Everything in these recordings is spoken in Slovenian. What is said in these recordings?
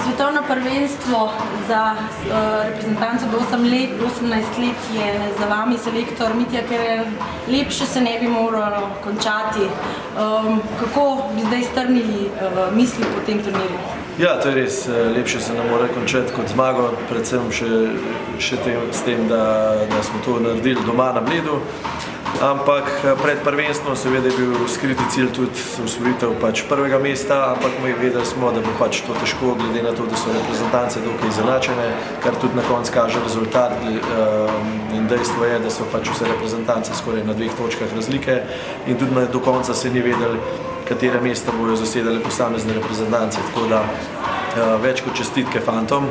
Svetovno prvenstvo za reprezentanco do 18 let je za vami selektor Mitja Kerer, lepše se ne bi moralo končati. Kako bi zdaj strnili misli po tem turnirju? Ja, to je res, lepše se ne more končati kot zmago, predvsem še s tem, da smo to naredili doma na Bledu. Ampak pred prvenstvom seveda je bil skriti cilj tudi osvojitev prvega mesta, ampak mi vedeli smo, da bo to težko, glede na to, da so reprezentance dokaj izenačene, kar tudi na koncu kaže rezultat. In dejstvo je, da so vse reprezentance skoraj na 2 točkah razlike in tudi do konca se ni vedeli, katere mesta bojo zasedale posamezne reprezentance. Tako da več kot čestitke fantom.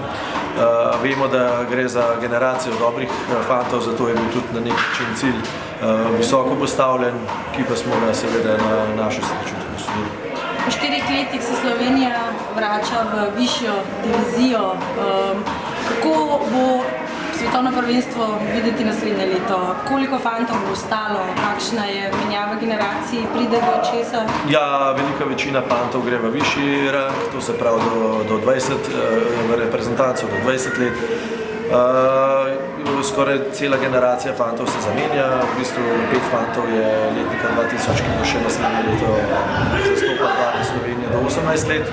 Vemo, da gre za generacijo dobrih fantov, zato je bil tudi na nek način cilj visoko postavljen, ki pa smo ga seveda na našo srečo tudi osvojili. Po 4 letih se Slovenija vrača v višjo divizijo. Kako bo svetovno prvenstvo videti naslednje leto? Koliko fantov bo ostalo? Kakšna je menjava generacij? Pride do česa? Ja, velika večina fantov gre v višji rang, to se pravi do 20, v reprezentanco do 20 let. Skoraj cela generacija fantov se zamenja, v bistvu 5 fantov je letnika 2000, ki bo še naslednje leto zastopal barve Slovenije do 18 let.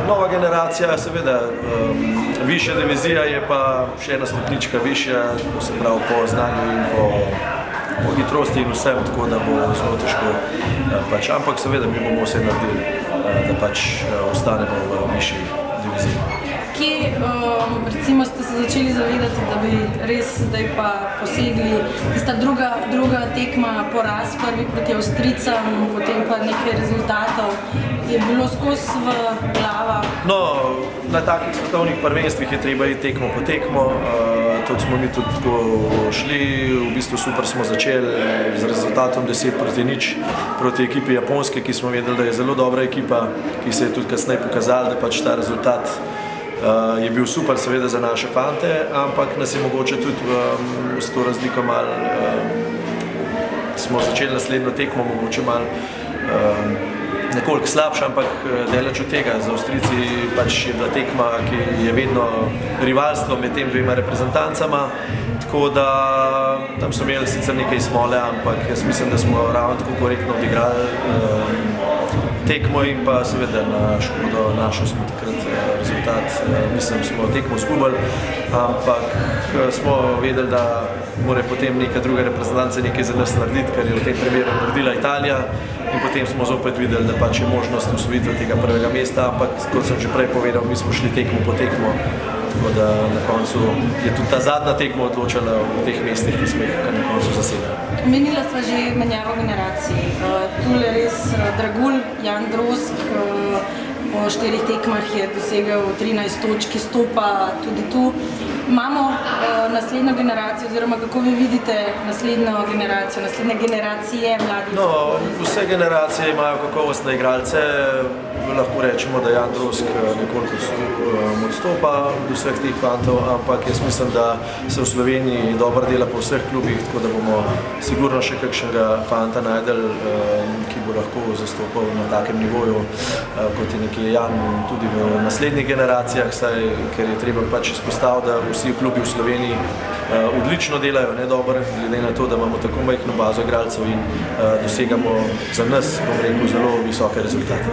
Nova generacija, seveda, višja divizija je pa še ena stopnička višja, se pravi po znanju in po hitrosti in vsem, tako da bo zelo težko. Ampak seveda mi bomo vse naredili, da ostanemo v višji diviziji. Kje, recimo, ste se začeli zavedati, da bi res zdaj pa posegli tista druga tekma, poraz prvi proti Avstrijcem, potem pa nekaj rezultatov, je bilo skozi v glavah? No, na takih svetovnih prvenstvih je treba iti tekmo po tekmo, tudi smo mi tudi tako šli, v bistvu super smo začeli z rezultatom 10-0 proti ekipi Japonske, ki smo vedeli, da je zelo dobra ekipa, ki se je tudi kasneje pokazala, da ta rezultat je bil super seveda za naše fante, ampak nas je mogoče tudi s to razliko malo, smo začeli naslednjo tekmo mogoče malo nekoliko slabša, ampak daleč od tega. Za Avstrijci je bila tekma, ki je vedno rivalstvo med tem dvema reprezentancama, tako da tam so imeli sicer nekaj smole, ampak jaz mislim, da smo ravno tako korektno odigrali tekmo in pa seveda na škodo našo smo takrat rezultat, mislim, smo tekmo izgubili, ampak smo vedeli, da mora potem neka druga reprezentanca nekaj za nas narediti, kar je v tem primeru naredila Italija, in potem smo zopet videli, da je možnost osvojitve tega prvega mesta, ampak kot sem že prej povedal, mi smo šli tekmo po tekmo, tako da na koncu je tudi ta zadnja tekma odločala v teh mestih, ki smo jih na koncu zasedali. Omenila sva že menjavo generacij. Tule res Dragulj, Jan Drozg, po 4 tekmah je dosegel 13 točk, stopa tudi tu. Imamo naslednjo generacijo, oziroma kako vi vidite naslednjo generacijo, naslednje generacije mladih? No, vse generacije imajo kakovostne igralce, lahko rečemo, da Jan Drozg nekoliko odstopa od vseh teh fantov, ampak jaz mislim, da se v Sloveniji dobro dela po vseh klubih, tako da bomo sigurno še kakšnega fanta najdeli, ki bo lahko zastopal na takem nivoju, kot je nekje Jan tudi v naslednjih generacijah, ker je treba izpostaviti, da vsi klubi v Sloveniji odlično delajo, ne dobro, glede na to, da imamo tako majhno bazo igralcev in dosegamo za nas, bom rekel, zelo visoke rezultate.